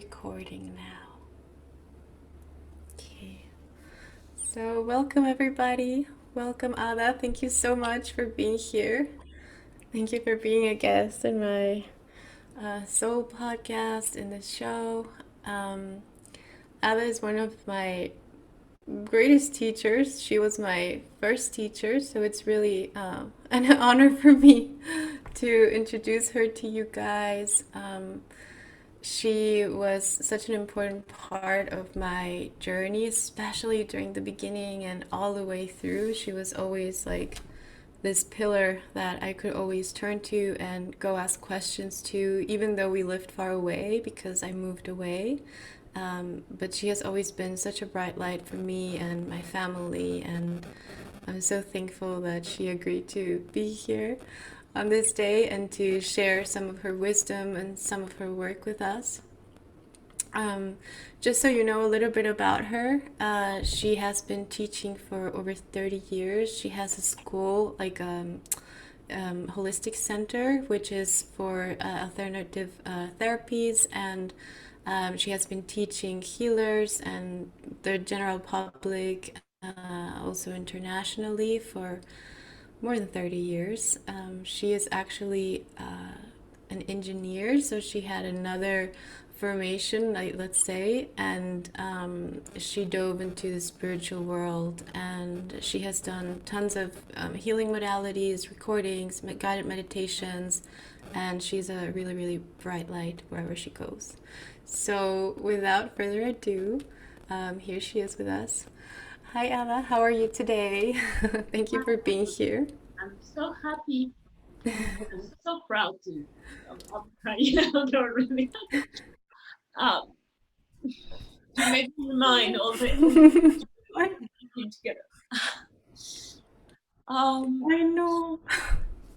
Recording now. Okay. So, welcome everybody. Welcome, Ada. Thank you so much for being here. Thank you for being a guest in my soul podcast in this show. Um, Ada is one of my greatest teachers. She was my first teacher, so it's really an honor for me to introduce her to you guys. She was such an important part of my journey, especially during the beginning and all the way through. She was always like this pillar that I could always turn to and go ask questions to, even though we lived far away because I moved away. But she has always been such a bright light for me and my family, and I'm so thankful that she agreed to be here on this day and to share some of her wisdom and some of her work with us. Um, just so you know a little bit about her, she has been teaching for over 30 years. She has a school, like holistic center, which is for alternative therapies, and she has been teaching healers and the general public, also internationally, for more than 30 years. She is actually an engineer, so she had another formation, like, let's say, and she dove into the spiritual world, and she has done tons of healing modalities, recordings, guided meditations, and she's a really, really bright light wherever she goes. So, without further ado, here she is with us. Hi, Anna. How are you today? Thank you for being here. I'm so happy. I'm so proud to. I'm crying out already. Um, you made me remind all the I, came together. Um, I know.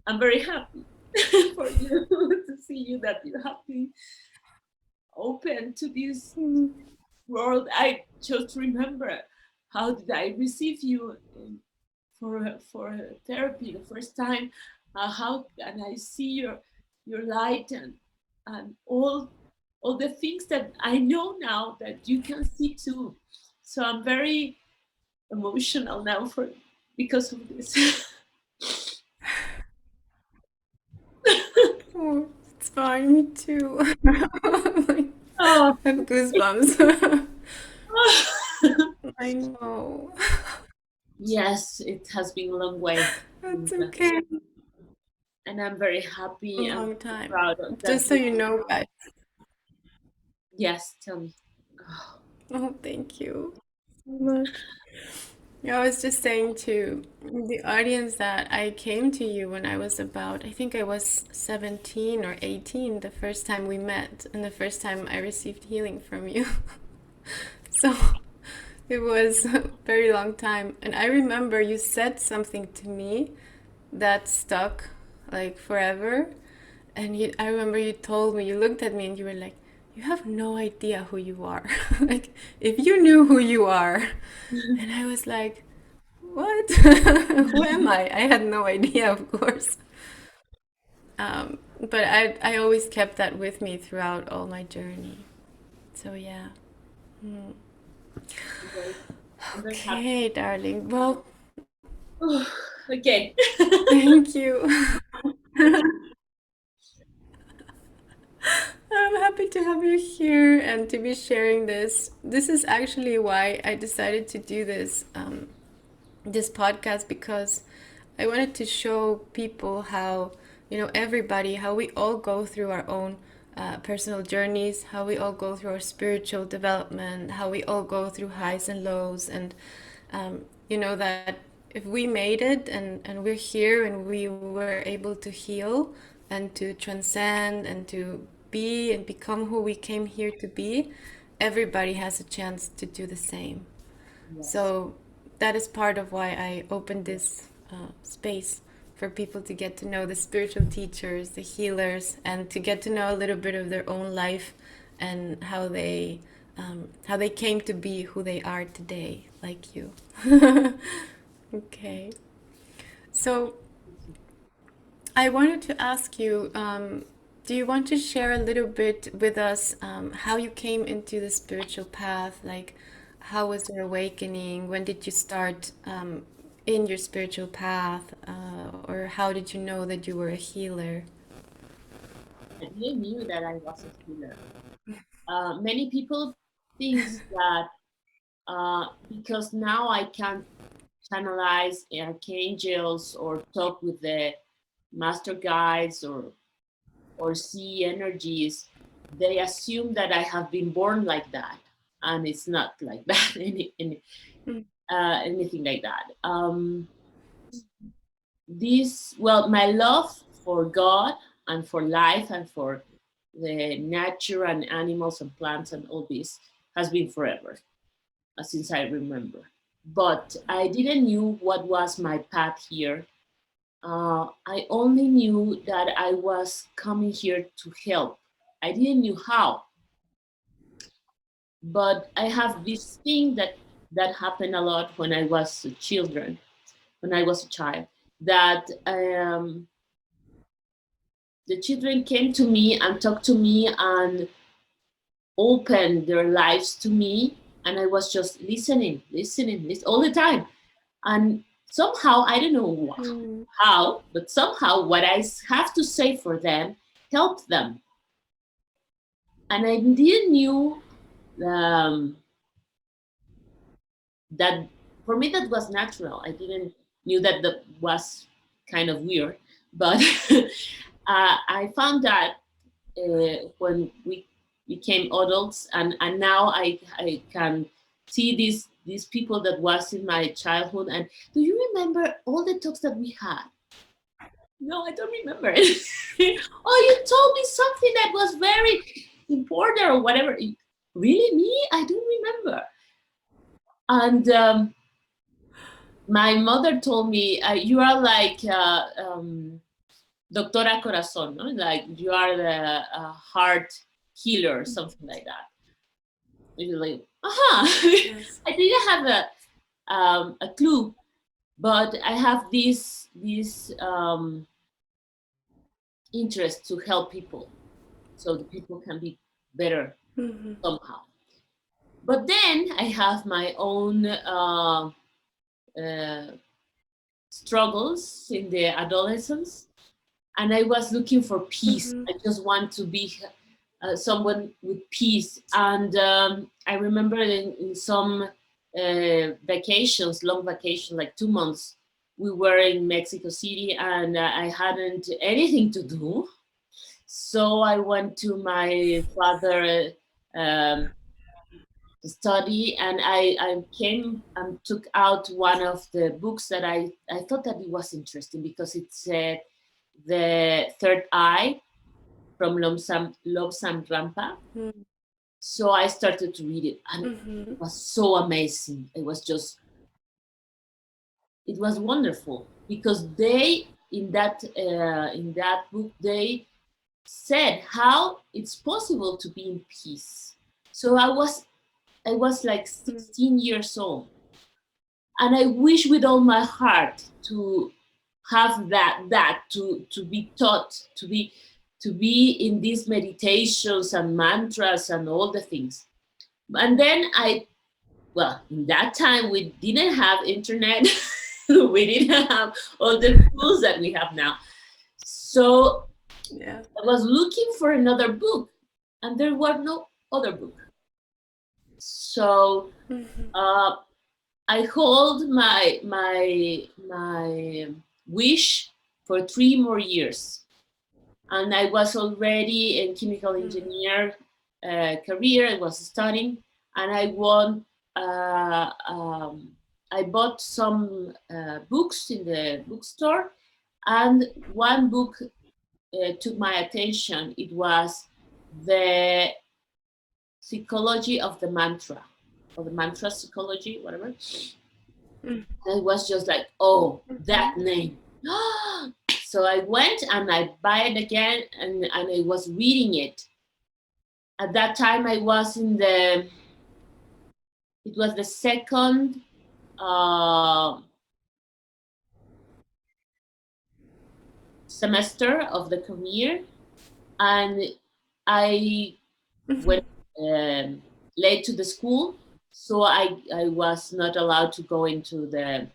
I'm very happy for you to see you that you have been open to this world. I just remember how did I receive you for therapy the first time. How and I see your light and all the things that I know now that you can see too. So I'm very emotional now for because of this. Oh, it's fine. Me too. I Oh. have goosebumps. I know. Yes, it has been a long way, That's okay. and I'm very A happy and long time. proud of that. Just so you know, guys. Yes, tell me. Oh, Oh, thank you so much. Yeah, I was just saying to the audience that I came to you when I was about, I think I was 17 or 18 the first time we met, and the first time I received healing from you. So it was a very long time. And I remember you said something to me that stuck like forever. And I remember you told me, you looked at me and you were like, you have no idea who you are. Like, if you knew who you are. And I was like, what? Who am I? I had no idea, of course. But I always kept that with me throughout all my journey. So, yeah. Mm. I'm very, I'm very happy. Okay, darling. Well, Oh, again. thank you. I'm happy to have you here and to be sharing this. This is actually why I decided to do this podcast, because I wanted to show people how, everybody, how we all go through our own personal journeys, how we all go through our spiritual development, how we all go through highs and lows, and that if we made it and we're here and we were able to heal and to transcend and to be and become who we came here to be, everybody has a chance to do the same. Yes. So that is part of why I opened this space for people to get to know the spiritual teachers, the healers, and to get to know a little bit of their own life and how they came to be who they are today, like you. Okay. So I wanted to ask you, Do you want to share a little bit with us how you came into the spiritual path? Like, how was your awakening? When did you start in your spiritual path? Or how did you know that you were a healer? I didn't knew that I was a healer. Many people think that because now I can channelize archangels or talk with the master guides or see energies, they assume that I have been born like that, and it's not like that. Mm. Anything like that. This, well, my love for God and for life and for the nature and animals and plants and all this has been forever, since I remember. But I didn't knew what was my path here. I only knew that I was coming here to help. I didn't knew how, but I have this thing that happened a lot when I was a children, when I was a child, that the children came to me and talked to me and opened their lives to me, and I was just listening all the time. And somehow, I don't know Mm. how, but somehow what I have to say for them helped them. And I didn't knew um, that for me that was natural. I didn't knew that that was kind of weird, but I found that when we became adults, and now I can see these people that was in my childhood. And do you remember all the talks that we had? No, I don't remember it. Oh, you told me something that was very important or whatever. Really, me? I don't remember. And my mother told me, you are like Doctora Corazon, no? Like you are the heart healer, something like that. It's like, Yes. I didn't have a clue, but I have this interest to help people, so the people can be better Hmm. somehow. But then I have my own struggles in the adolescence, and I was looking for peace. Hmm. I just want to be someone with peace. And I remember in some vacations, long vacation, like 2 months, we were in Mexico City, and I hadn't anything to do. So I went to my father um, study, and I came and took out one of the books that I thought that it was interesting because it said the third eye from Lobsam Rampa. So I started to read it, and it Hmm. was so amazing. It was wonderful because they in that book they said how it's possible to be in peace. So I was like 16 years old, and I wish with all my heart to have that to be taught to be in these meditations and mantras and all the things. And then well, in that time we didn't have internet. We didn't have all the tools that we have now. So Yeah. I was looking for another book, and there were no other book. So Hmm. uh, I hold my wish for 3 more years, and I was already in chemical engineer career. I was studying, and I want. I bought some books in the bookstore, and one book took my attention. It was the psychology of the mantra, or the mantra psychology, whatever. I was just like, oh, that name. So I went and I buy it again, and I was reading it. At that time, it was the second semester of the career, and I went late to the school, so I was not allowed to go into the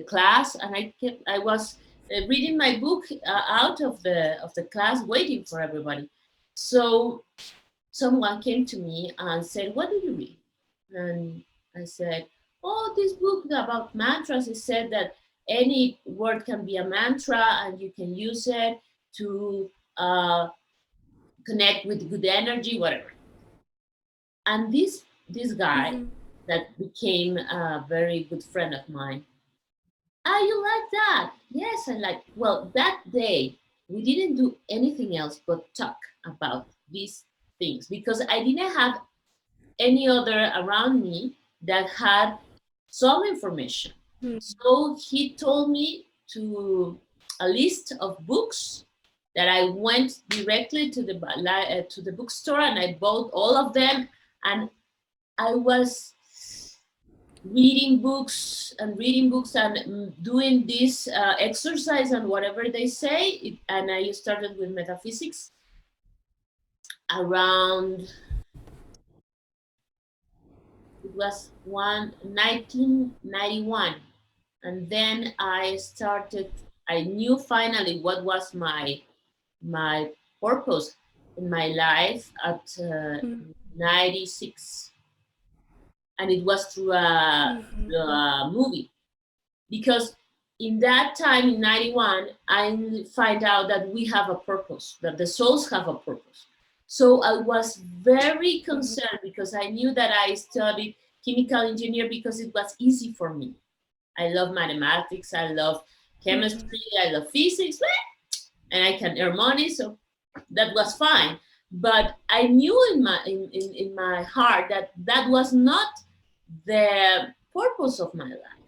class, and I was reading my book out of the class, waiting for everybody. So someone came to me and said, "What do you read?" And I said, "Oh, this book about mantras." It said that any word can be a mantra, and you can use it to connect with good energy, whatever. And this guy Mm-hmm. that became a very good friend of mine. Ah, you like that? Yes, I like. Well, that day we didn't do anything else but talk about these things because I didn't have any other around me that had some information. So he told me to a list of books that I went directly to the bookstore and I bought all of them, and I was reading books and doing this exercise and whatever they say. And I started with metaphysics around, it was 1991. And then I knew finally what was my purpose in my life at 96. And it was through a movie, because in that time in 91 I find out that we have a purpose, that the souls have a purpose. So I was very concerned because I knew that I studied chemical engineer because it was easy for me. I love mathematics, I love chemistry, I love physics, and I can earn money, so that was fine. But I knew in my heart that that was not the purpose of my life.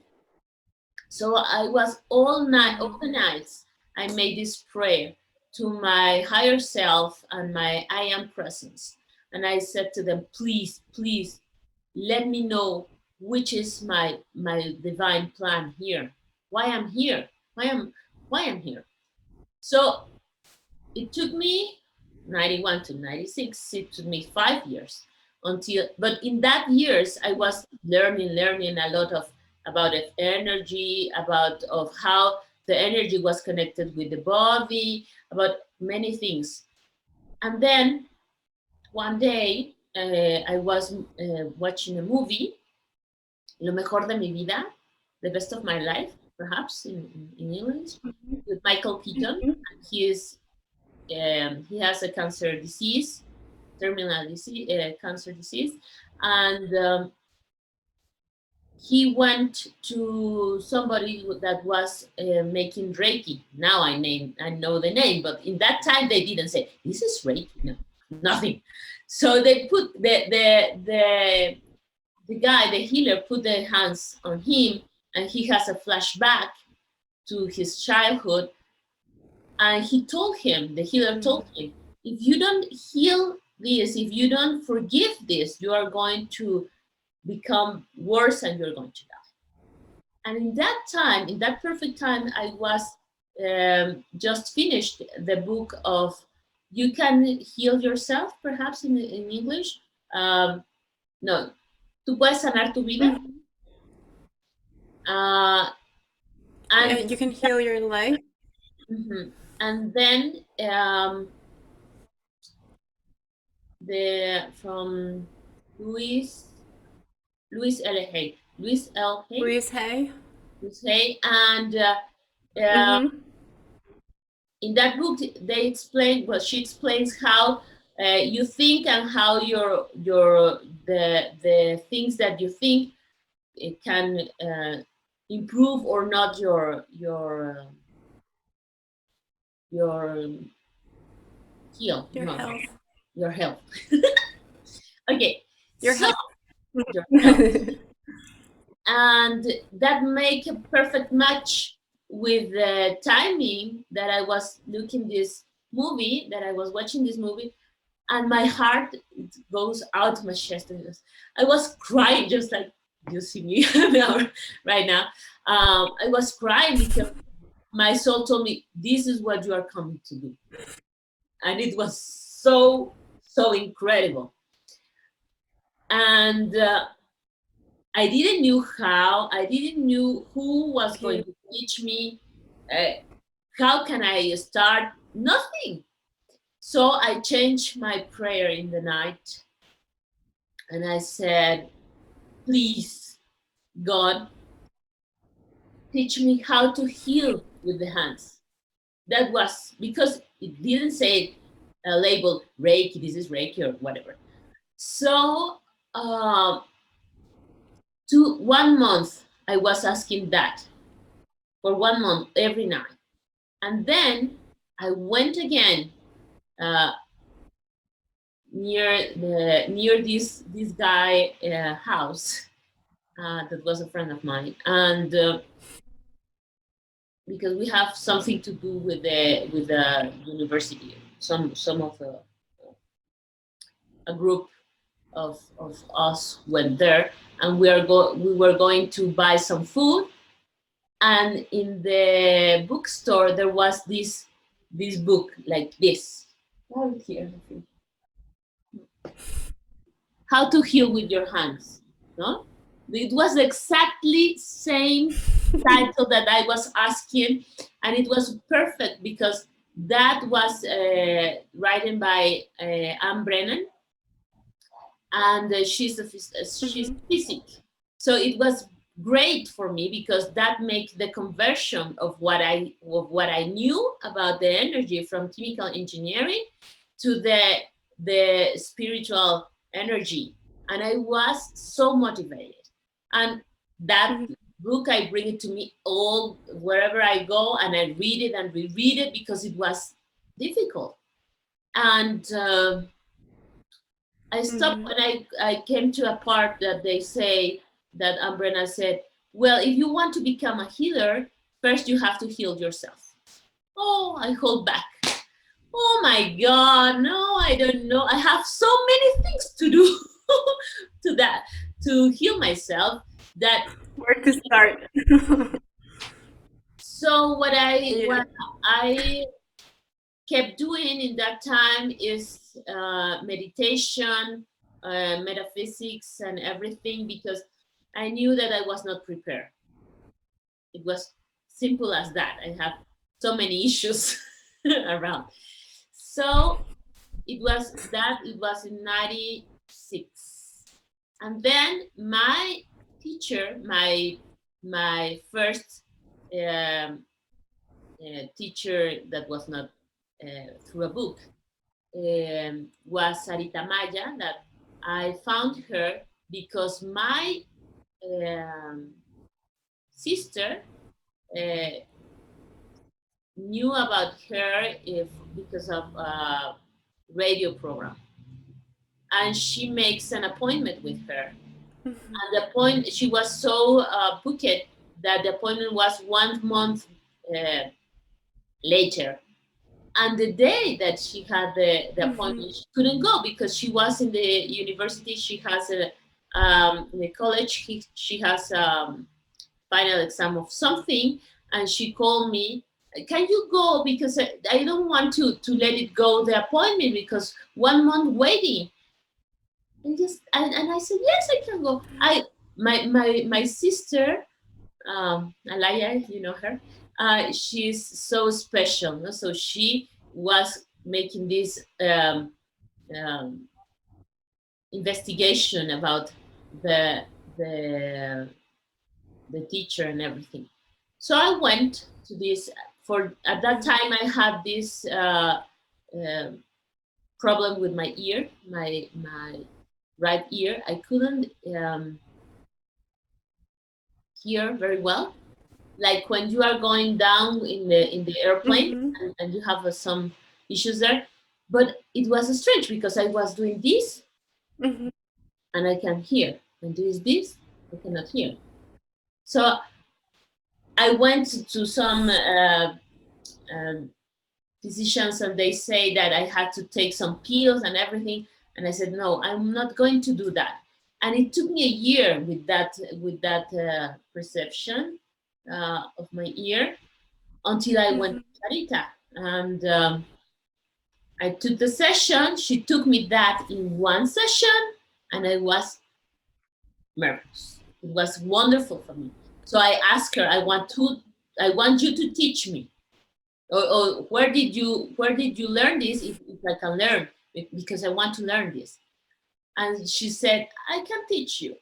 So I was all the nights, I made this prayer to my higher self and my I am presence. And I said to them, please, please let me know which is my divine plan here. Why I'm here. Why I'm here. So it took me 91 to 96, it took me 5 years until, but in that years I was learning a lot of about energy, about of how the energy was connected with the body, about many things. And then one day I was watching a movie, Lo mejor de mi vida, the best of my life, perhaps in English, with Michael Keaton. And he has a cancer disease, terminal disease, cancer disease, and he went to somebody that was making Reiki. Now I know the name, but in that time they didn't say this is Reiki. No, nothing. So they put the guy, the healer, put their hands on him, and he has a flashback to his childhood. And he told him, the healer told him, if you don't heal this, if you don't forgive this, you are going to become worse and you're going to die. And in that time, in that perfect time, I was just finished the book of You Can Heal Yourself, perhaps in English. No, Tú puedes sanar tu vida. Uh, Yeah, and you can heal your life. mhm. And then the from Louis Louis L. Hay, Louis L. Hay, Louise Hay. Louis Hay, and uh, Mm-hmm. in that book they explain, well, she explains how you think and how your the things that you think it can improve or not your heal, Your no, health. your health. Okay, Your so health. your health, and that make a perfect match with the timing that I was looking this movie, that I was watching this movie, and my heart goes out of my chest. And I was crying, just like you see me now, right now. I was crying because my soul told me, "This is what you are coming to do." and it was so incredible. And I didn't knew who was going to teach me. Uh, how can I start? Nothing. So I changed my prayer in the night, and I said, please, God, teach me how to heal with the hands. That was because it didn't say a label Reiki, this is Reiki or whatever. So, uh, to 1 month, I was asking that for 1 month every night. And then I went again uh, near this guy house that was a friend of mine, and because we have something to do with the university, some of a group of us went there, and we were going to buy some food, and in the bookstore there was this book like this. Oh, here, I think. How to heal with your hands. No, it was exactly same title that I was asking, and it was perfect because that was written by Anne Brennan, and she's Mm-hmm. physic. So it was great for me because that makes the conversion of what I knew about the energy from chemical engineering to the spiritual energy, and I was so motivated. And that Mm-hmm. book, I bring it to me all wherever I go, and I read it and reread it because it was difficult. And I stopped Mm-hmm. when I came to a part that they say that Umbrella said, well, if you want to become a healer, first you have to heal yourself. Oh, I hold back. Oh my God, no, I don't know. I have so many things to do to that, to heal myself. That Where to start? so Yeah. what I kept doing in that time is meditation, metaphysics, and everything because I knew that I was not prepared. It was simple as that. I have so many issues around. So it was in 96. And then my teacher, my first um, teacher that was not through a book, was Sarita Maya, that I found her because my um, sister uh, knew about her if because of a radio program, and she makes an appointment with her. And the point she was so booked that the appointment was 1 month uh, later. And the day that she had the Mm-hmm. appointment, she couldn't go because she was in the university. She has in the college. She has final exam of something, and she called me. Can you go because I don't want to let it go the appointment because 1 month waiting. And I said yes, I can go. I my sister Alaya, you know her. She's so special. No? So she was making this um, investigation about the the the teacher and everything. So I went to this. For at that time, I had this uh, problem with my ear, my right ear. I couldn't hear very well, like when you are going down in the airplane, Mm-hmm. and you have some issues there. But it was strange because I was doing this Mm-hmm. and I can hear, and doing this I cannot hear. So I went to some um physicians, and they say that I had to take some pills and everything, and I said no, I'm not going to do that. And it took me a year with that perception of my ear until I went Mm-hmm. to Sarita. And I took the session. She took me that in one session, and I was marvelous. It was wonderful for me. So I asked her, I want you to teach me. Or where did you learn this? If I can learn, because I want to learn this. And she said, I can teach you.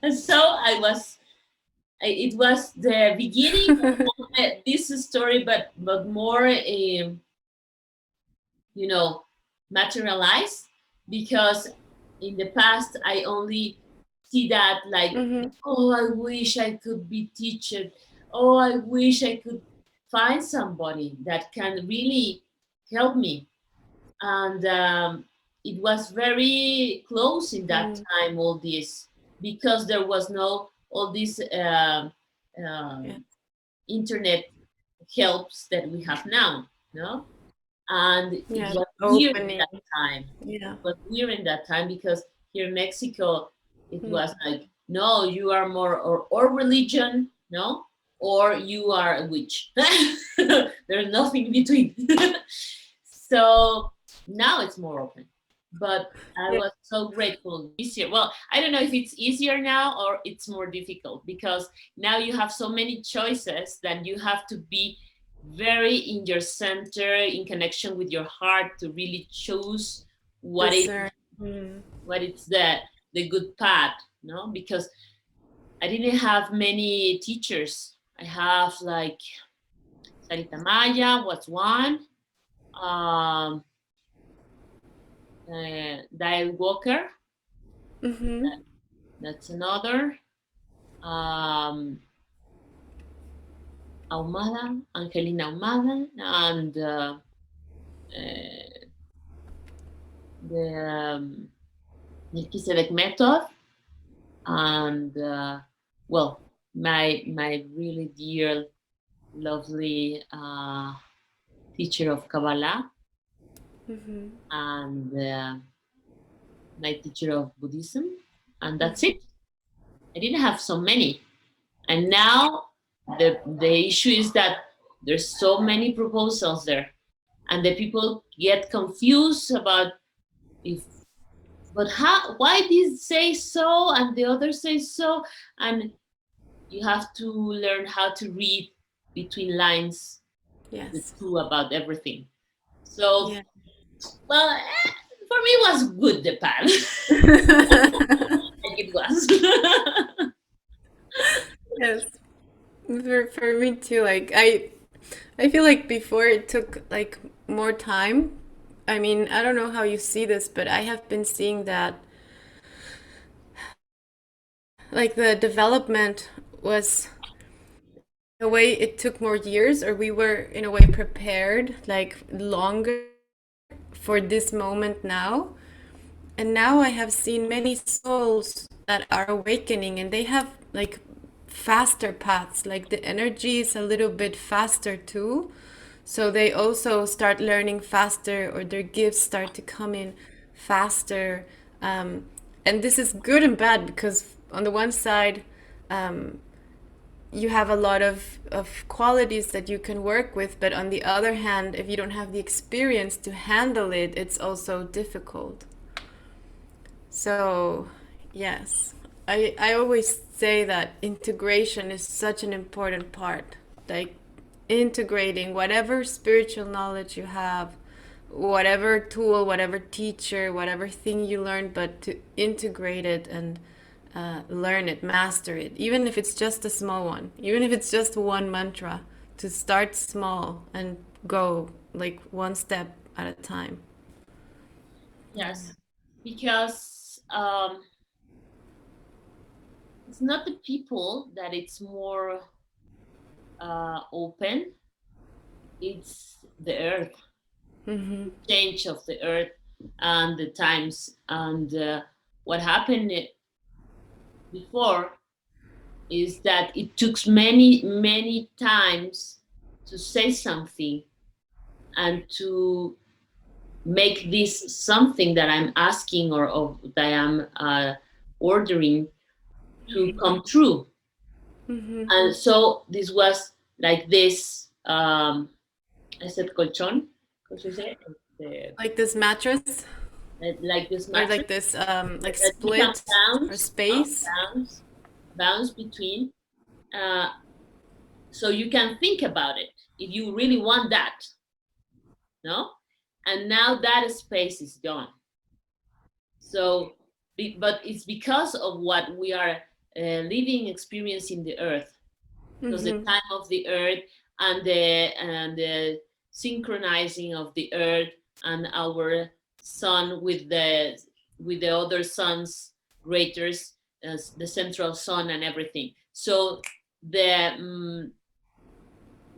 And so it was the beginning of this story, but more, you know, materialized, because in the past I only see that like, Mm-hmm. oh, I wish I could be teacher. Oh, I wish I could find somebody that can really help me. And it was very close in that Mm. time, all this, because there was no all these Yeah. internet helps that we have now, no? And it Yeah. was weird in Opening. that time. Yeah. It was weird in that time because here in Mexico, it Mm. was like, no, you are more or religion, no, or you are a witch. There's nothing in between. So now it's more open. But I Yeah. was so grateful this year. Well, I don't know if it's easier now or it's more difficult, because now you have so many choices that you have to be very in your center, in connection with your heart, to really choose what is Discern. Mm. what is the good path, no? Because I didn't have many teachers. I have like Sarita Maya was one, um, Dial Walker, Mm-hmm. that's another, um, Ahumada, Angelina Ahumada, and the Melchizedek method, and well, my really dear, lovely teacher of Kabbalah, Mm-hmm. and my teacher of Buddhism, and that's Mm-hmm. it. I didn't have so many, and now the issue is that there's so many proposals there, and the people get confused about if, but how, why this say so and the other say so, and you have to learn how to read between lines the Yes. two about everything. So, Yeah. well, for me, it was good, the pan. Like it was. Yes. For me too. Like I feel like before it took like more time. I mean, I don't know how you see this, but I have been seeing that like the development was in a way it took more years, or we were in a way prepared like longer for this moment now. And now I have seen many souls that are awakening and they have like faster paths, like the energy is a little bit faster too. So they also start learning faster, or their gifts start to come in faster. And this is good and bad because, on the one side, um, you have a lot of qualities that you can work with, but on the other hand, if you don't have the experience to handle it, it's also difficult. So, yes, I always say that integration is such an important part. Like integrating whatever spiritual knowledge you have, whatever tool, whatever teacher, whatever thing you learn, but to integrate it and learn it, master it, even if it's just a small one, even if it's just one mantra, to start small and go like one step at a time. Yes, because it's not the people that it's more open, it's the earth, Mm-hmm. change of the earth and the times. And what happened before is that it took many times to say something and to make this something that I'm asking, or that I'm ordering, to come true. Mm-hmm. And so this was like this, I said colchon, how should I say it? Like this mattress, Like this or mattress like this like that you can split or space. bounce between, uh, so you can think about it if you really want that, no? And now that space is gone. So, but it's because of what we are living, experiencing the earth, because the Mm-hmm. time of the earth and the synchronizing of the earth and our sun with the other suns greaters, the central sun and everything. So the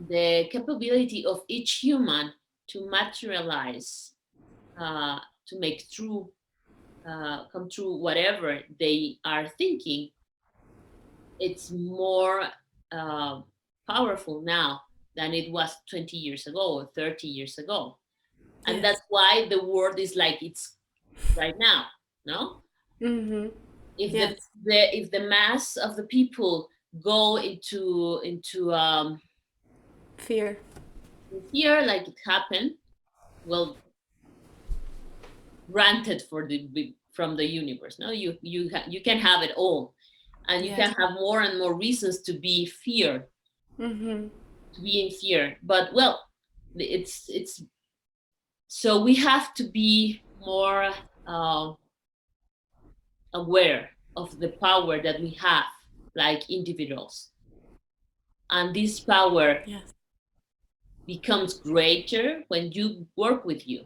the capability of each human to materialize, to make true, come true whatever they are thinking, it's more uh, powerful now than it was 20 years ago or 30 years ago. And Yes. that's why the world is like it's right now, no? Mm-hmm. If Yes. the mass of the people go into Fear. fear like it happened, well, granted for from the universe, no, you can have it all, and you can Yes. have more and more reasons Mm-hmm. to be in fear. But well, it's so we have to be more uh, aware of the power that we have like individuals, and this power Yes. becomes greater when you work with you,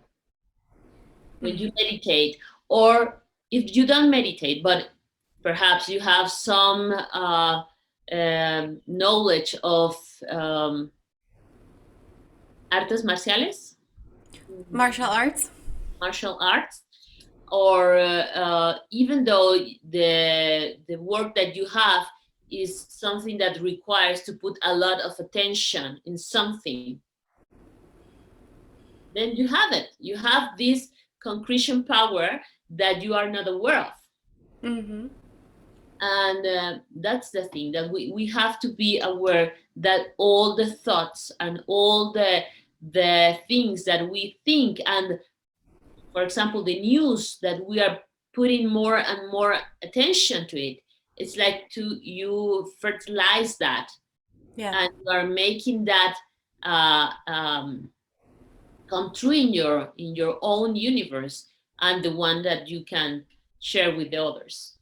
when you Mm-hmm. meditate, or if you don't meditate but perhaps you have some knowledge of um, artes marciales, Martial arts. martial arts, or even though the work that you have is something that requires to put a lot of attention in something, then you have it. You have this concretion power that you are not aware of. Mm-hmm. And that's the thing, that we have to be aware that all the thoughts and all the things that we think, and for example the news that we are putting more and more attention to it, it's like to you fertilize that, Yeah. and you are making that come true in your own universe, and the one that you can share with the others.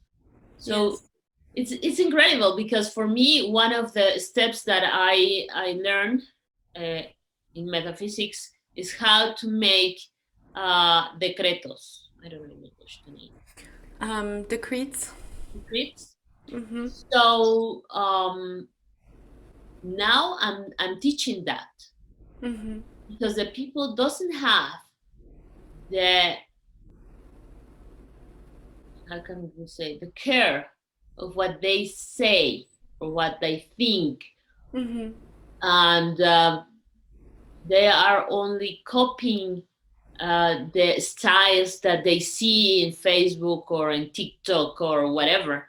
So Yes. it's incredible, because for me one of the steps that I learned uh, in metaphysics is how to make decretos. I don't know in English the name. Decretes. Decretes. Mm-hmm. So now I'm teaching that, Mm-hmm. because the people doesn't have the, how can we say, the care of what they say or what they think, Mm-hmm. and they are only copying the styles that they see in Facebook or in TikTok or whatever,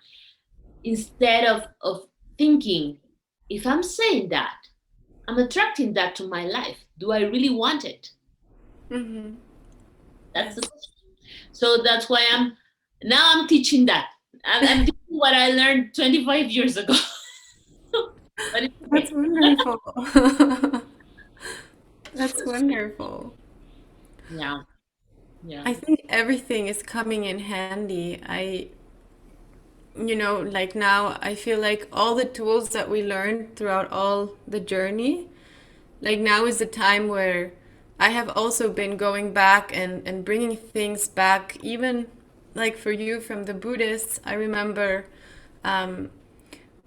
instead of thinking, if I'm saying that, I'm attracting that to my life. Do I really want it? Mm-hmm. That's the Yes. question. So that's why I'm teaching that. I'm teaching what I learned 25 years ago. But it's That's okay. wonderful. That's wonderful. Yeah, yeah. I think everything is coming in handy. Like now, I feel like all the tools that we learned throughout all the journey, like now is the time where I have also been going back and bringing things back, even like for you from the Buddhists. I remember um,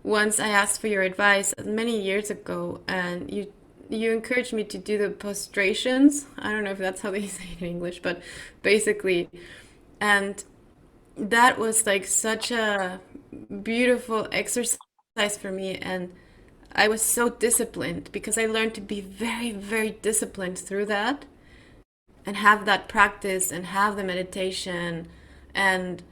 once I asked for your advice many years ago, and you encouraged me to do the prostrations. I don't know if that's how they say it in English, but basically, and that was like such a beautiful exercise for me, and I was so disciplined because I learned to be very, very disciplined through that and have that practice and have the meditation. And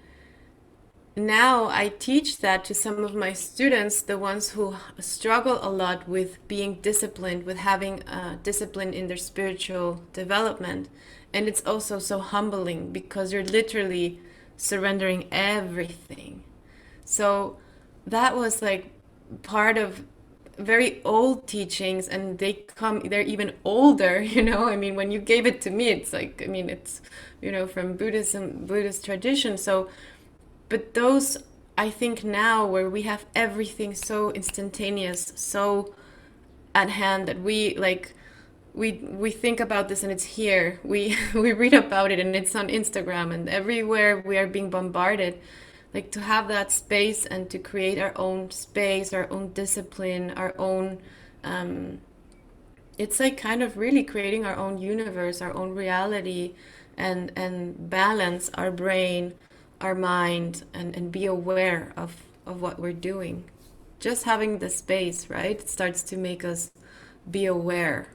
now I teach that to some of my students, the ones who struggle a lot with being disciplined, with having discipline in their spiritual development. And it's also so humbling because you're literally surrendering everything. So that was like part of very old teachings, and they're even older, I mean, when you gave it to me, it's like, I mean, it's, from Buddhist tradition. So but those, I think now where we have everything so instantaneous, so at hand, that we like we think about this and it's here. We we read about it and it's on Instagram and everywhere we are being bombarded. Like to have that space and to create our own space, our own discipline, our own it's like kind of really creating our own universe, our own reality, and balance our brain, our mind, and be aware of what we're doing. Just having the space, right? It starts to make us be aware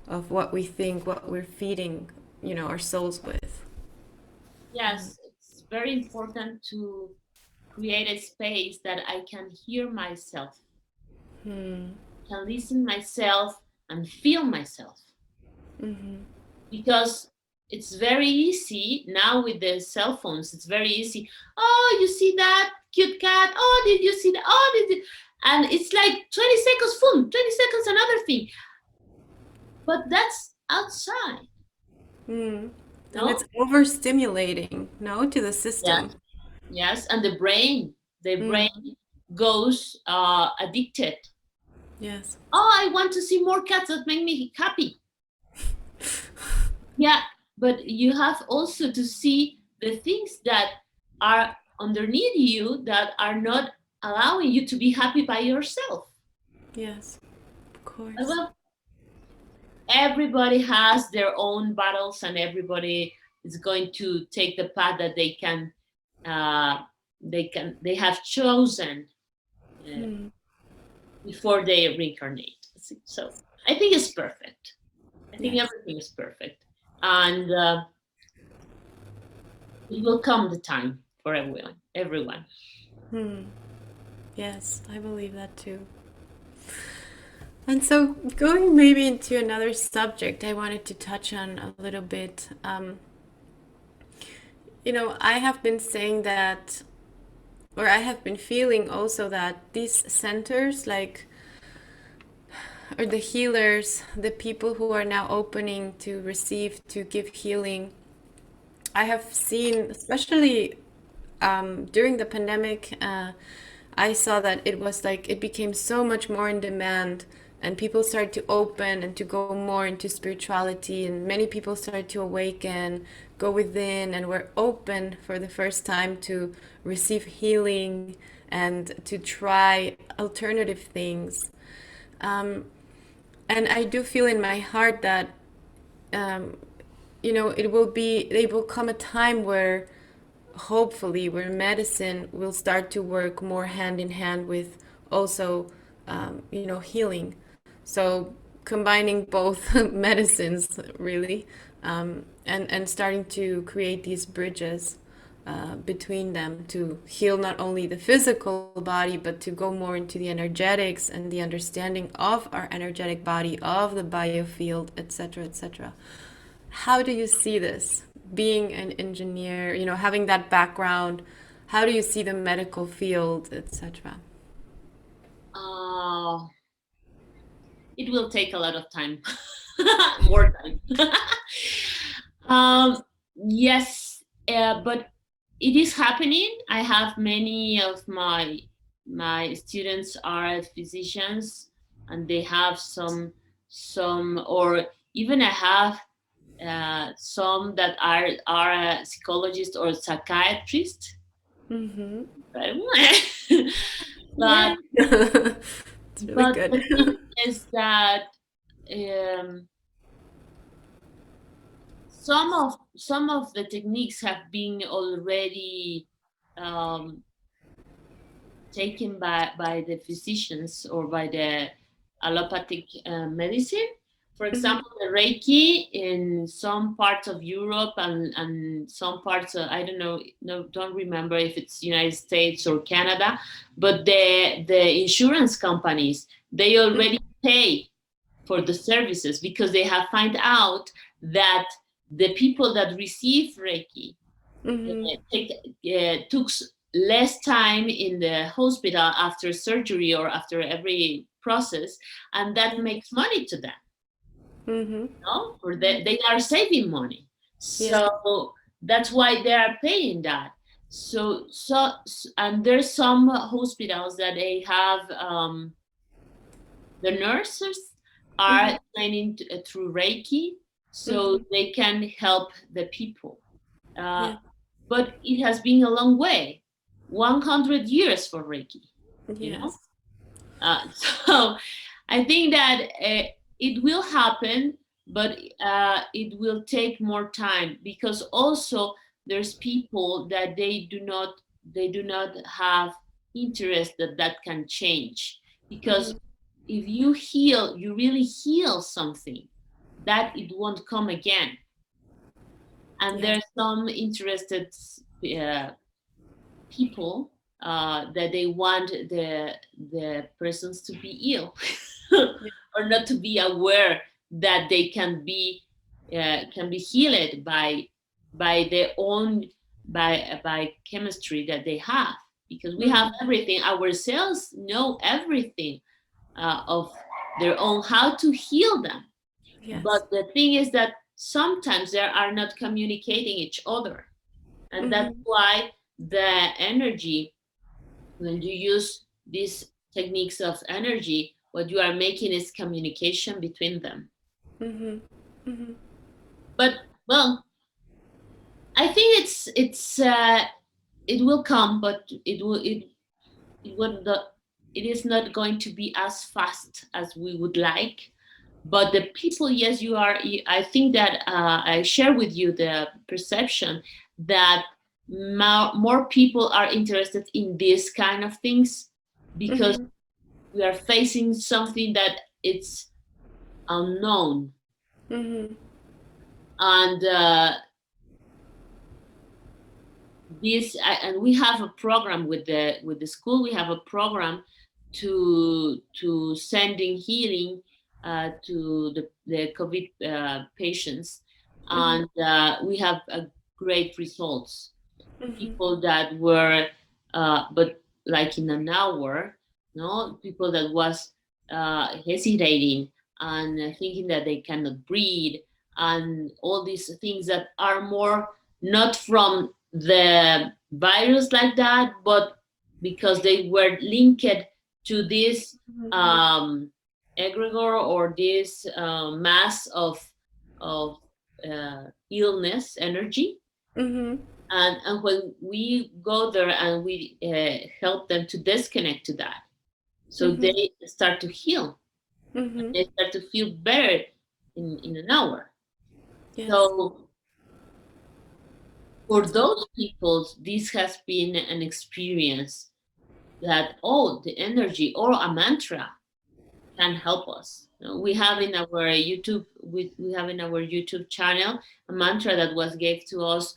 of what we think, what we're feeding, our souls with. Yes, it's very important to create a space that I can hear myself, can listen myself and feel myself. Because it's very easy now with the cell phones. It's very easy. Oh, you see that cute cat? Oh, did you see that? Oh, did you? And it's like 20 seconds boom, 20 seconds another thing. But that's outside, And it's no? overstimulating, no, to the Yes, system. yes. And the brain goes addicted. Yes. Oh, I want to see more cats that make me happy. Yeah, but you have also to see the things that are underneath you that are not allowing you to be happy by yourself. Yes, of course. Well, everybody has their own battles, and everybody is going to take the path that uh, they have chosen uh, before they reincarnate. So I think it's perfect. I think Yes. everything is perfect, and it will come the time for everyone. Everyone. Yes, I believe that too. And so, going maybe into another subject, I wanted to touch on a little bit. I have been saying that, or I have been feeling also that these centers, like, or the healers, the people who are now opening to receive, to give healing, I have seen, especially during the pandemic, I saw that it was like it became so much more in demand, and people started to open and to go more into spirituality, and many people started to awaken, go within, and were open for the first time to receive healing and to try alternative things. Um, and I do feel in my heart that um, it will come a time where hopefully where medicine will start to work more hand in hand with also healing, so combining both medicines really, and starting to create these bridges between them to heal not only the physical body but to go more into the energetics and the understanding of our energetic body, of the biofield, etc., etc. How do you see this? Being an engineer, having that background, how do you see the medical field, etc.? Uh, it will take a lot of time, more time. um, yes, but it is happening. I have many of my students are physicians, and they have some, or even I have some that are a psychologist or psychiatrist. Mm-hmm. but Yay! It's really but good. the thing is that um, some of the techniques have been already um, taken by the physicians or by the allopathic medicine. for Mhm. example, the Reiki in some parts of Europe and some parts of, I don't know, no, don't remember if it's United States or Canada, but the insurance companies, they already pay for the services because they have found out that the people that receive Reiki Mhm. took less time in the hospital after surgery or after every process, and that Yeah. makes money to them. Mhm. No, for that they are saving money. Yeah. So that's why they are paying that. And there's some hospitals that they have the nurses are Mhm. training through Reiki, so Mhm. they can help the people. Uh, Yeah. but it has been a long way, 100 years for Reiki, you know? Yes. So I think that it will happen, but it will take more time because also there's people that they do not have interest that that can change, because Mhm. if you heal, you really heal something, that it won't come again. And Yes. there's some interested uh, people that they want the persons to be ill Yeah. or not to be aware that they can be healed by their own by chemistry that they have, because we have Mhm. everything, our cells know everything of their own how to heal them. Yes. But the thing is that sometimes they are not communicating each other, and that's Mhm. why the energy, when you use these techniques of energy, what you are making is communication between them. Mhm. Mhm. But well, I think it will come, but it would not, it is not going to be as fast as we would like. But the people, yes, I think that I share with you the perception that more people are interested in this kind of things, because Mhm. we are facing something that it's unknown. Mhm. And and we have a program with the school. We have a program to sending healing to the COVID patients, Mhm. and we have great results. Mhm. People that were but like in an hour, no, people that was hesitating and thinking that they cannot breathe, and all these things that are more not from the virus like that, but because they were linked to this Mhm. um, egregore or this mass of illness energy. Mhm. And when we go there and we help them to disconnect to that, so Mhm. they start to heal, Mhm. they start to feel better in an hour. Yes. So for those people, this has been an experience that, oh, the energy or a mantra can help us. We have in our we have in our YouTube channel a mantra that was gave to us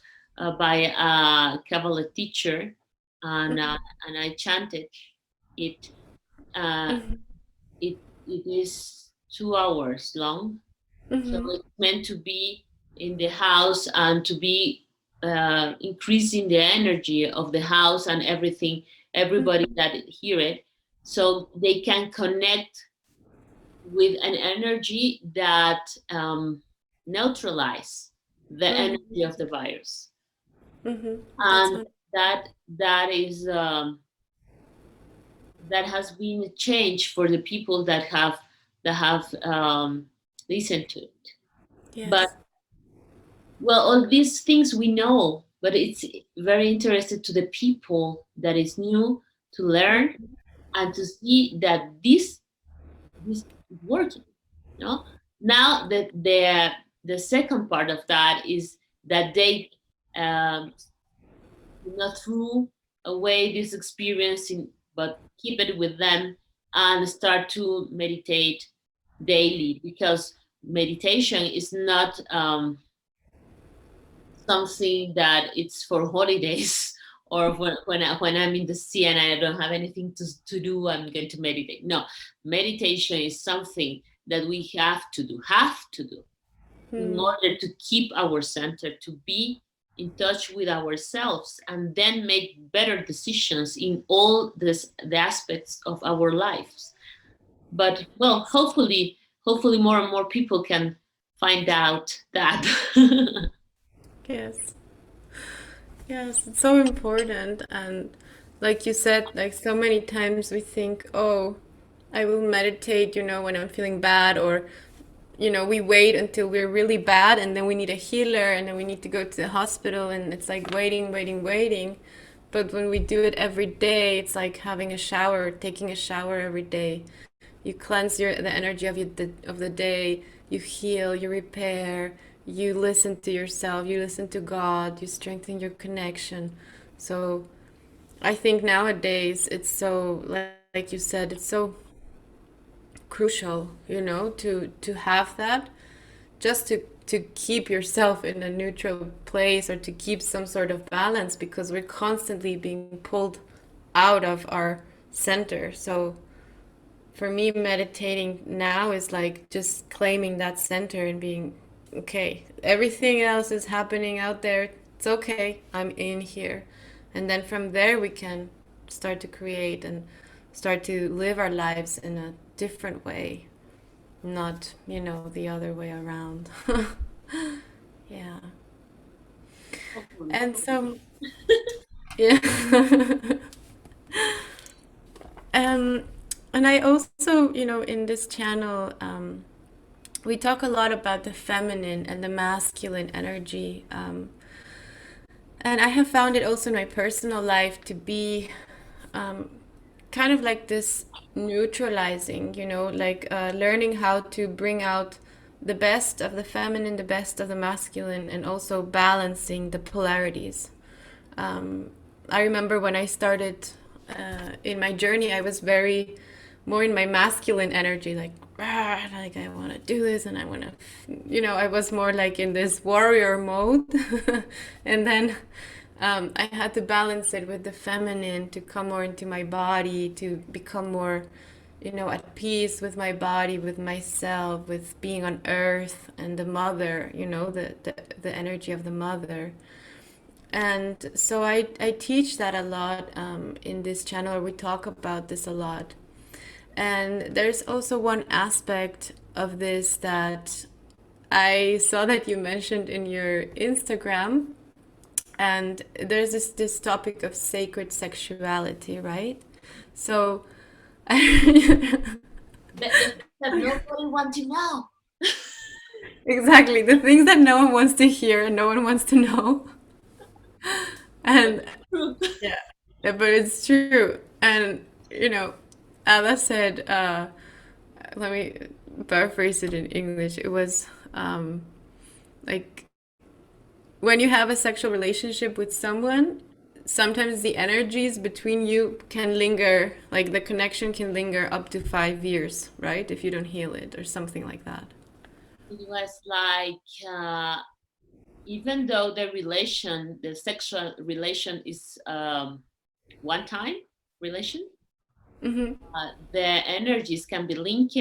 by a Kabbalah teacher, and uh, Mhm. and I chanted it. Uh, Mhm. it is 2 hours long, so Mhm. it's meant to be in the house and to be increasing the energy of the house and everything, everybody Mhm. that hear it, so they can connect with an energy that neutralize the Mhm. energy of the virus. Mhm. That's And what. that is that has been a change for the people that have listened to it. But Yes. well, all these things we know, but it's very interested to the people that is new to learn Mhm. and to see that this is working. You know, now the second part of that is that they um, do not throw away this experience, but keep it with them and start to meditate daily, because meditation is not something that it's for holidays or when I'm in the sea and I don't have anything to do, I'm going to meditate. No, meditation is something that we have to do in Hmm. order to keep our center, to be in touch with ourselves, and then make better decisions in all the aspects of our lives. But well, hopefully more and more people can find out that. Yes. Yes, it's so important. And like you said, like so many times we think, oh, I will meditate, when I'm feeling bad, or, we wait until we're really bad and then we need a healer and then we need to go to the hospital and it's like waiting, waiting, waiting. But when we do it every day, it's like having a shower, taking a shower every day. You cleanse the energy of the day, you heal, you repair, you listen to yourself, you listen to God, you strengthen your connection. So I think nowadays it's so, like you said, it's so crucial, to have that, just to keep yourself in a neutral place or to keep some sort of balance, because we're constantly being pulled out of our center. So for me, meditating now is like just claiming that center and being okay. Everything else is happening out there. It's okay. I'm in here. And then from there, we can start to create and start to live our lives in a different way, not, the other way around. Yeah. Hopefully. And so, yeah. um, and I also, in this channel, we talk a lot about the feminine and the masculine energy. And I have found it also in my personal life to be um, kind of like this neutralizing, like learning how to bring out the best of the feminine, the best of the masculine, and also balancing the polarities. Um, I remember when I started in my journey, I was very more in my masculine energy, like, like I want to do this and I want to, I was more like in this warrior mode. And then I had to balance it with the feminine to come more into my body, to become more, at peace with my body, with myself, with being on earth and the mother, the energy of the mother. And so I teach that a lot in this channel, or we talk about this a lot. And there's also one aspect of this that I saw that you mentioned in your Instagram. And there's this topic of sacred sexuality, right? So The things that nobody wants to know. exactly, the things that no one wants to hear and no one wants to know. But And truth. yeah, yeah, but it's true. And, Ada said, let me paraphrase it in English. It was like when you have a sexual relationship with someone, sometimes the energies between you can linger, like the connection can linger up to 5 years, right? If you don't heal it or something like that. It was like even though the sexual relation is one time relation, Mm-hmm. the energies can be linked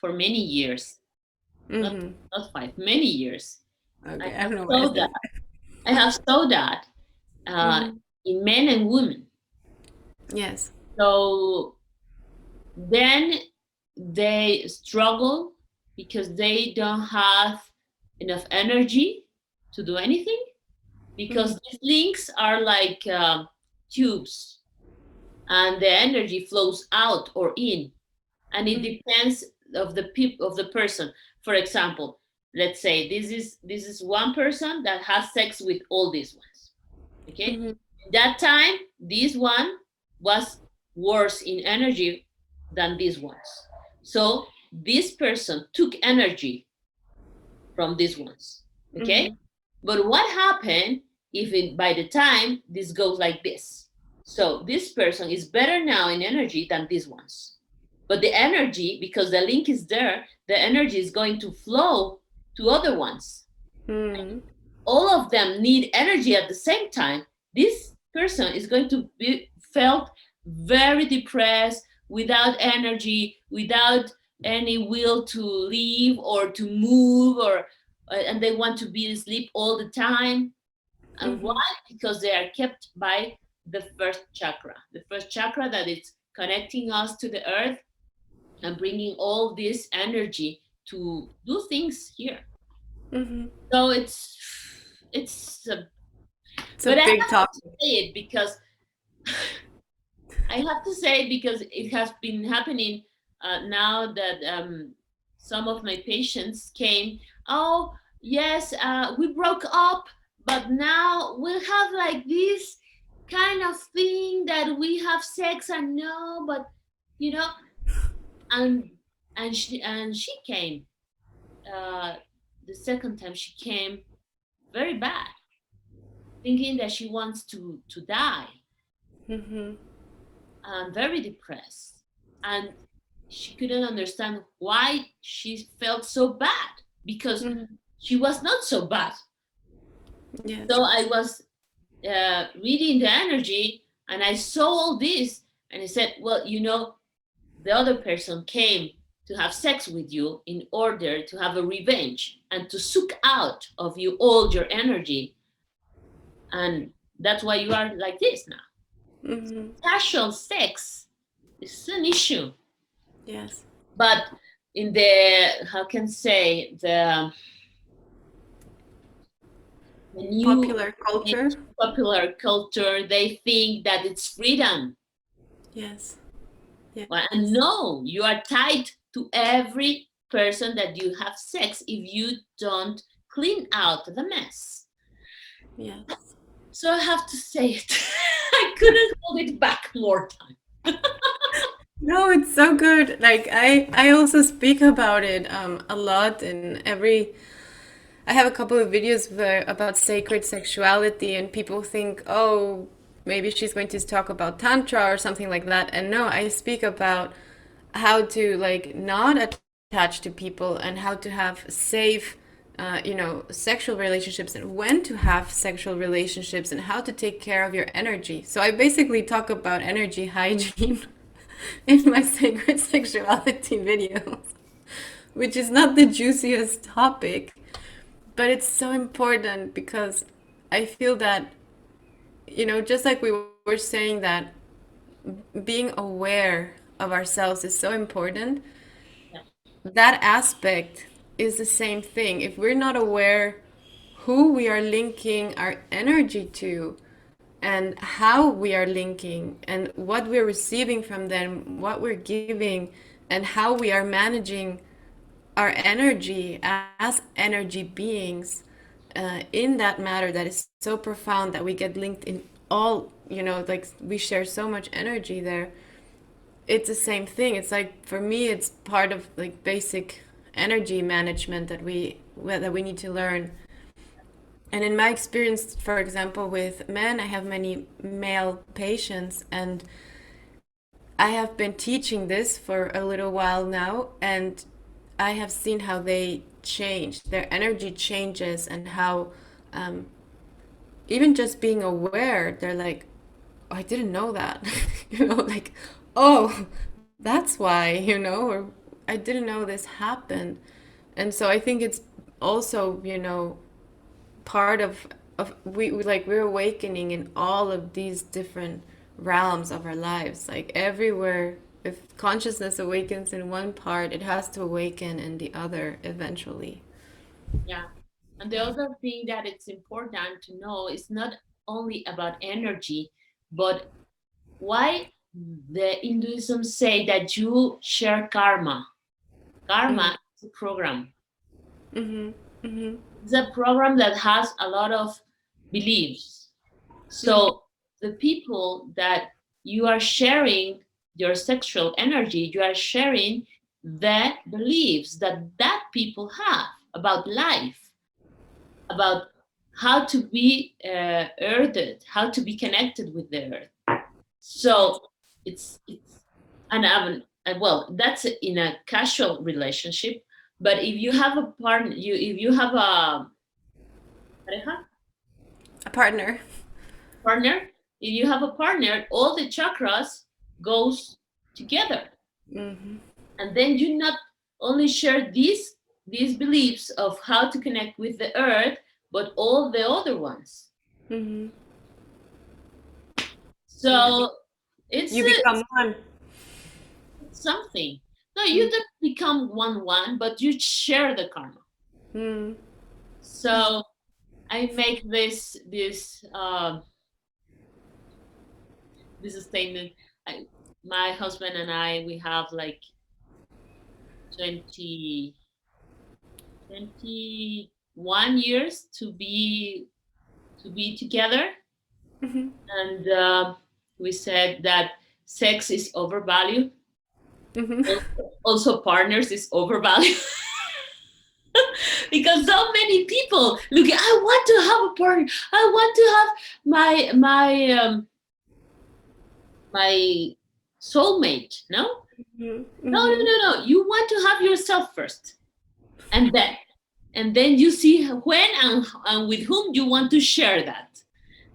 for many years, not Mm-hmm. not five, many years. I Okay, I have don't know why I saw that. said I have saw that uh, mm-hmm. in men and women. Yes. So then they struggle because they don't have enough energy to do anything, Mm-hmm. because these links are like tubes, and the energy flows out or in, and it depends of the person. For example, let's say this is one person that has sex with all these ones. Okay, Mm-hmm. that time this one was worse in energy than these ones, so this person took energy from these ones. Okay, Mm-hmm. but what happened if by the time this goes like this, so this person is better now in energy than these ones. But the energy, because the link is there, the energy is going to flow to other ones. Mm. All of them need energy at the same time. This person is going to be felt very depressed, without energy, without any will to live or to move, or and they want to be asleep all the time. And why? Mm-hmm. Because they are kept by the first chakra, the first chakra that is connecting us to the earth and bringing all this energy to do things here. Mm-hmm. So it's It's a but I big have to topic. say it because I have to say it because it has been happening now that some of my patients came. Oh yes, we broke up, but now we'll have like this kind of thing that we have sex and no, but you know, and and she came. Uh, the second time she came very bad, thinking that she wants to die, Mm-hmm. and very depressed, and she couldn't understand why she felt so bad, because Mm-hmm. she was not so bad. Yes. So I was reading the energy, and I saw all this, and I said, well, the other person came to have sex with you in order to have a revenge and to suck out of you all your energy, and that's why you are like this now. Mm-hmm. Casual sex is an issue, Yes. but in the, how can say, the new Popular age culture. popular culture, they think that it's freedom. Yes. Well, and Yes. no, you are tied to every person that you have sex if you don't clean out the mess. Yes. So I have to say it. I couldn't hold it back more time. No, it's so good. Like I also speak about it a lot in every I have a couple of videos where, about sacred sexuality, and people think, oh, maybe she's going to talk about tantra or something like that. And no, I speak about how to like not attach to people and how to have safe, sexual relationships, and when to have sexual relationships and how to take care of your energy. So I basically talk about energy hygiene in my sacred sexuality videos, which is not the juiciest topic, but it's so important because I feel that, just like we were saying that being aware of ourselves is so important, Yeah. that aspect is the same thing. If we're not aware who we are linking our energy to and how we are linking and what we're receiving from them, what we're giving, and how we are managing our energy as energy beings in that matter that is so profound that we get linked in all, like we share so much energy there. It's the same thing. It's like for me, it's part of like basic energy management that we need to learn. And in my experience, for example, with men, I have many male patients, and I have been teaching this for a little while now, and I have seen how they change, their energy changes, and how even just being aware, they're like, oh, I didn't know that. Like, oh, that's why, or I didn't know this happened. And so I think it's also, part of we're awakening in all of these different realms of our lives. Like everywhere, if consciousness awakens in one part, it has to awaken in the other eventually. Yeah. And the other thing that it's important to know is not only about energy, but why the Hinduism say that you share karma. Karma is a program. Mm-hmm. Mm-hmm. It's a program that has a lot of beliefs. Mm-hmm. So the people that you are sharing your sexual energy, you are sharing the beliefs that people have about life, about how to be earthed, how to be connected with the earth. So it's and well, that's in a casual relationship. But if you have a partner, if you have a pareja, A partner. partner, if you have a partner, all the chakras goes together, Mm-hmm. and then you not only share these beliefs of how to connect with the earth, but all the other ones. Mm-hmm. Yeah. So it's, You become one. it's something. No, you Mm. don't become one, but you share the karma. Mm. So I make this statement. I, my husband and I, we have like 20 21 years to be together, Mm-hmm. and we said that sex is overvalued. Mm-hmm. Also, partners is overvalued. Because so many people look, I want to have a partner, I want to have my soulmate. No, no, no, Mm-hmm. no, no, you want to have yourself first, and then you see when and with whom you want to share that.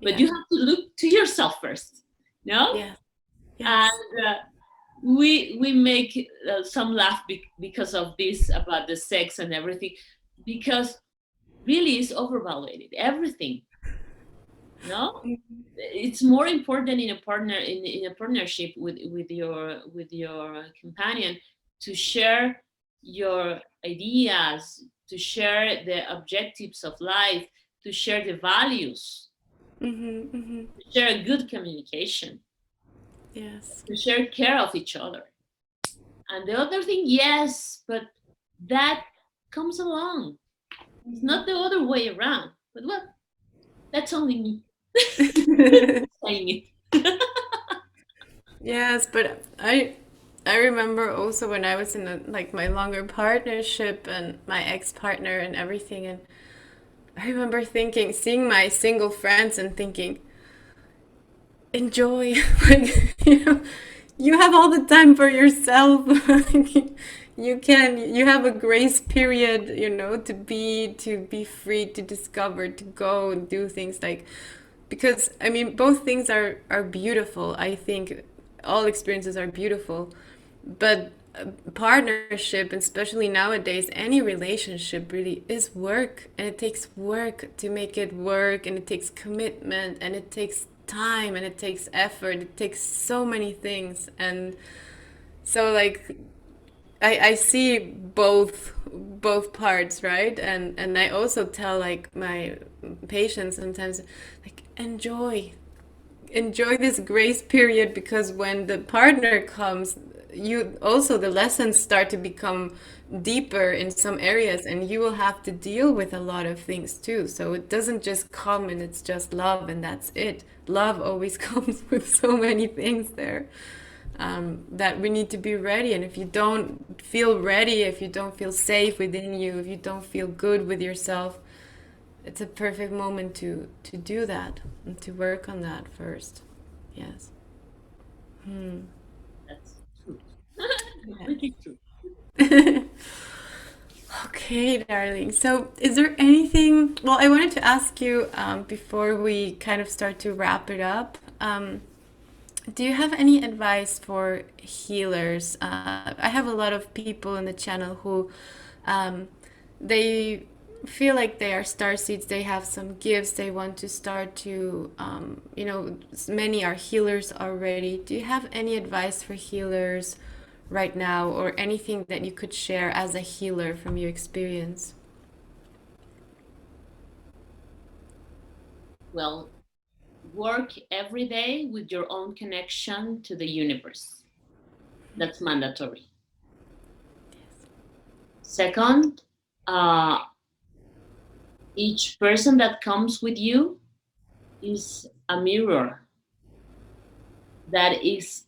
But Yeah. you have to look to yourself first. No. Yeah. And Yes. we make some laugh because of this about the sex and everything, because really is overvalued everything. No, it's more important in a partner, in a partnership with your companion, to share your ideas, to share the objectives of life, to share the values, Mm-hmm. Mm-hmm. to share good communication, Yes. to share care of each other. And the other thing, yes, but that comes along. It's not the other way around. But well, that's only me saying it. Yes, but I remember also when I was in like my longer partnership and my ex-partner and everything, and I remember thinking, seeing my single friends and thinking, enjoy, like you have all the time for yourself. You have a grace period, to be free, to discover, to go and do things, like, because I mean both things are beautiful. I think all experiences are beautiful, but partnership, especially nowadays, any relationship really is work, and it takes work to make it work, and it takes commitment, and it takes time, and it takes effort, it takes so many things. And so, like, I see both parts, right? And I also tell, like, my patients sometimes, like, enjoy this grace period, because when the partner comes, you also, the lessons start to become deeper in some areas, and you will have to deal with a lot of things too. So it doesn't just come and it's just love and that's it. Love always comes with so many things there, that we need to be ready. And if you don't feel ready, if you don't feel safe within you, if you don't feel good with yourself, it's a perfect moment to do that and to work on that first. Yes. That's true. Yes. Pretty true. Okay, darling. So, is there anything? Well, I wanted to ask you, before we kind of start to wrap it up. Do you have any advice for healers? I have a lot of people in the channel who, um, they feel like they are star seeds. They have some gifts. They want to start to, many are healers already. Do you have any advice for healers right now, or anything that you could share as a healer from your experience? Well, work every day with your own connection to the universe. That's mandatory. Second, uh, each person that comes with you is a mirror that is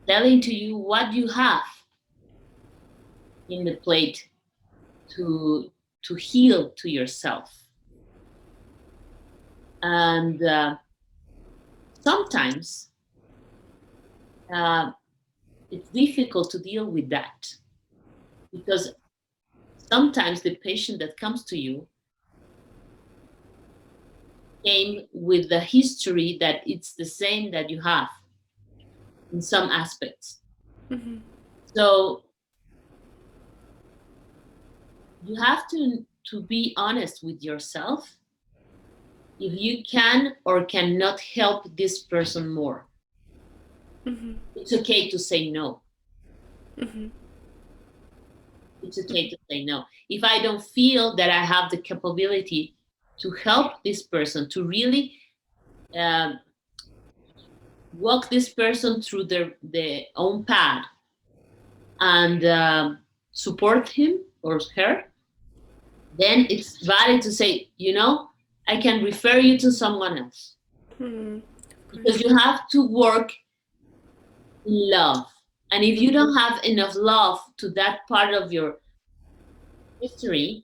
telling to you what you have in the plate to heal to yourself. And sometimes uh, it's difficult to deal with that, because sometimes the patient that comes to you came with the history that it's the same that you have in some aspects. Mm-hmm. So you have to be honest with yourself if you can or cannot help this person more. Mm-hmm. It's okay to say no. Mm-hmm. It's okay to say no. If I don't feel that I have the capability to help this person, to really um, walk this person through their own path and support him or her, then it's valid to say, I can refer you to someone else, Mm-hmm. Of because course. you have to work in love. And if you don't have enough love to that part of your history,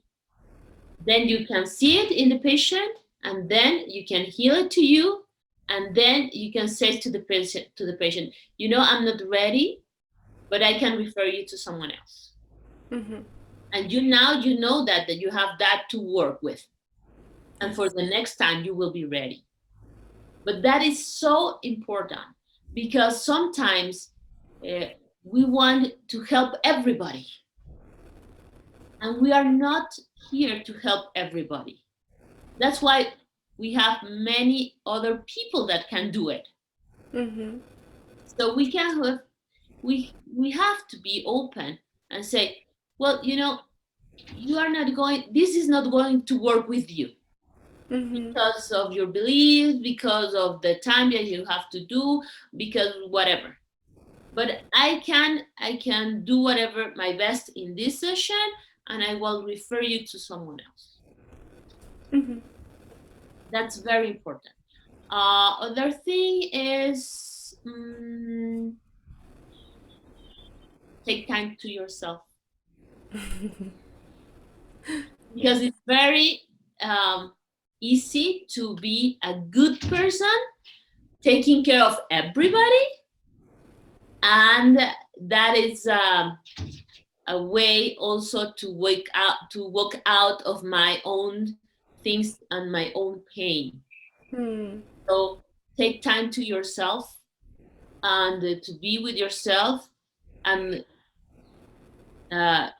then you can see it in the patient, and then you can heal it to you, and then you can say to the patient, I'm not ready, but I can refer you to someone else. Mm-hmm. And you know that you have that to work with, and for Yes. the next time you will be ready. But that is so important, because sometimes uh, we want to help everybody, and we are not here to help everybody. That's why we have many other people that can do it. Mm-hmm. So we have to be open and say, well, you are not going. This is not going to work with you Mm-hmm. because of your beliefs, because of the time that you have to do, because whatever. But I can do whatever my best in this session, and I will refer you to someone else. Mm-hmm. That's very important. Other thing is, take time to yourself, because Yes. it's very easy to be a good person, taking care of everybody, and that is a way also to walk out of my own things and my own pain. Mm. So take time to yourself, and to be with yourself, and uh,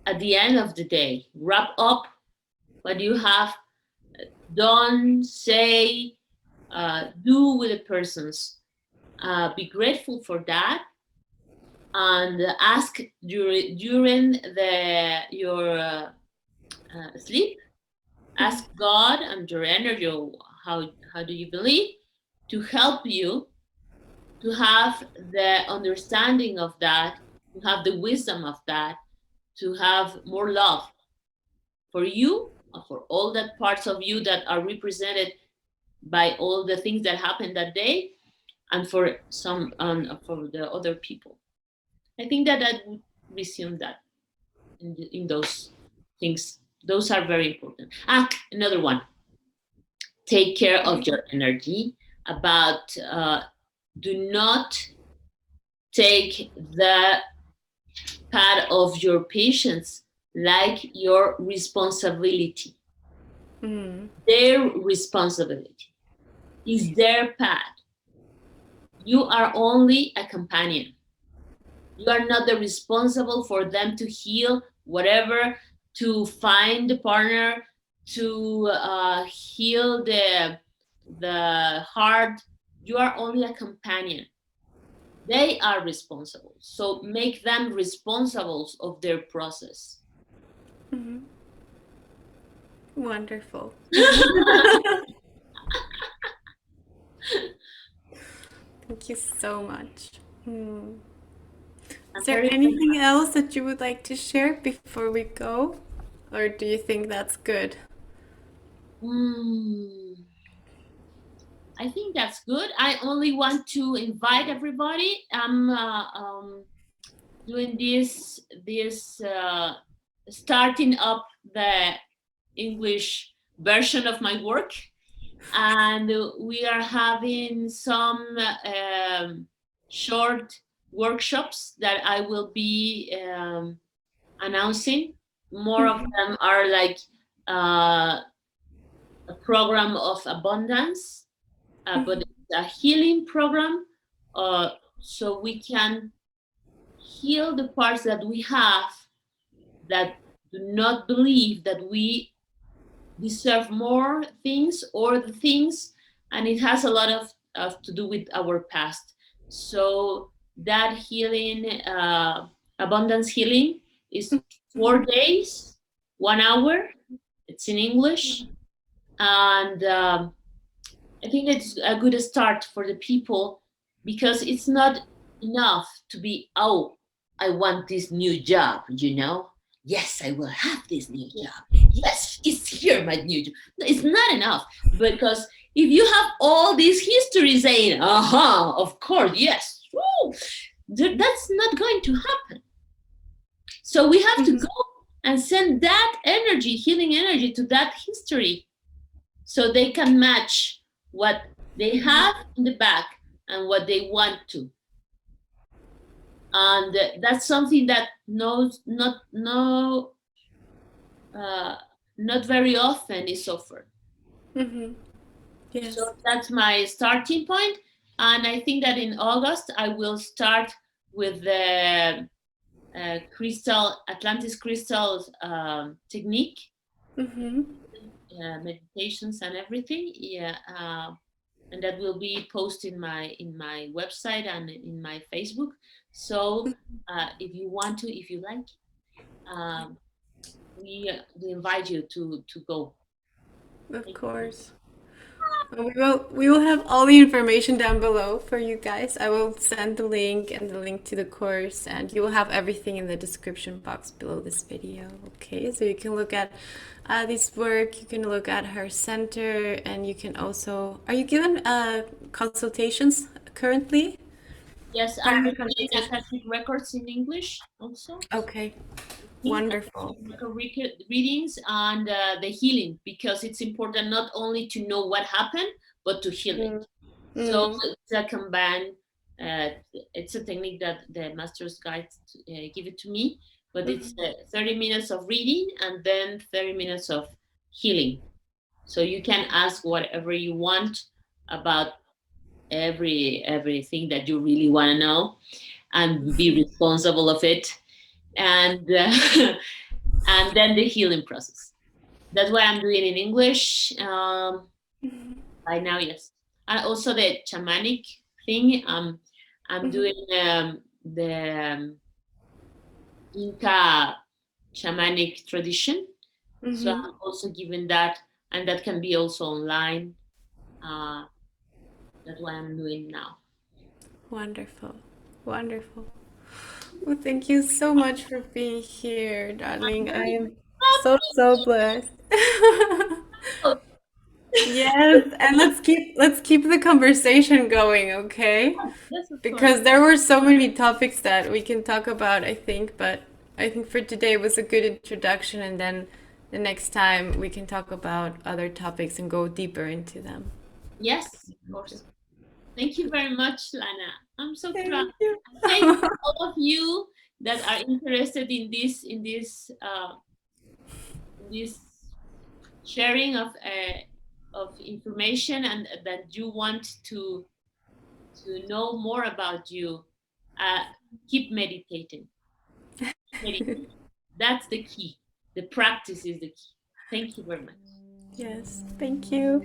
at the end of the day, wrap up what you have done, say, do with the persons. Be grateful for that, and ask during your sleep. Ask God and your energy, or how do you believe, to help you to have the understanding of that, to have the wisdom of that, to have more love for you, for all that parts of you that are represented by all the things that happened that day, and for the other people. I think that I would resume that in those things. Those are very important. Another one: take care of your energy. About do not take the part of your patients like your responsibility. Mm. Their responsibility is their path. You are only a companion. You are not the responsible for them to heal whatever, to find the partner, to heal the heart. You are only a companion. They are responsible. So make them responsible of their process. Mm-hmm. Wonderful. Thank you so much. Hmm. Is I'm there very, anything else that you would like to share before we go? Or do you think that's good? mm, I think that's good. I only want to invite everybody. I'm doing this starting up the English version of my work, and we are having some short workshops that I will be announcing. More of them are like a program of abundance, but it's a healing program, so we can heal the parts that we have that do not believe that we deserve more things or the things, and it has a lot of to do with our past. So that healing, abundance healing, is 4 days, 1 hour. It's in English, and I think it's a good start for the people, because it's not enough to be, oh, I want this new job, you know? Yes, I will have this new job. Yes, it's here, my new job. It's not enough, because if you have all this history saying, of course, yes, woo, that's not going to happen. So we have to go and send that energy, healing energy, to that history, so they can match what they have in the back and what they want to. And that's something that knows uh, not very often is offered. Yes. So that's my starting point, and I think that in August I will start with the crystal Atlantis crystals technique, meditations and everything. Yeah, and that will be posted in my website and in my Facebook. So if you want to, if you like, um, we invite you to go. Of course. We will have all the information down below for you guys. I will send the link and the link to the course, and you will have everything in the description box below this video. Okay, so you can look at this work, you can look at her center, and you can also. Are you given consultations currently? Yes, I'm Private doing consultations. Akashic records in English also. Okay, Think wonderful. readings and the healing, because it's important not only to know what happened but to heal it. So Mm-hmm. it's a combined. It's a technique that the master's guide give it to me, but it's 30 minutes of reading and then 30 minutes of healing. So you can ask whatever you want about everything that you really want to know, and be responsible of it, and and then the healing process. That's what I'm doing in English right now. Yes, and also the shamanic thing. I'm doing the Inca shamanic tradition. So I'm also given that, and that can be also online. Uh, that's what I'm doing now. Wonderful. Wonderful. Well, thank you so much for being here, I'm darling. I very am so blessed. happy. Yes, and let's keep the conversation going, okay? Yes, of course. Because there were so many topics that we can talk about, I think, but I think for today was a good introduction, and then the next time we can talk about other topics and go deeper into them. Yes, of course. Thank you very much, Lana. I'm so proud. Thank you. And thank all of you that are interested in this sharing of information, and that you want to know more about you. Uh, keep meditating. Meditating. That's the key. The practice is the key. Thank you very much. Yes, thank you.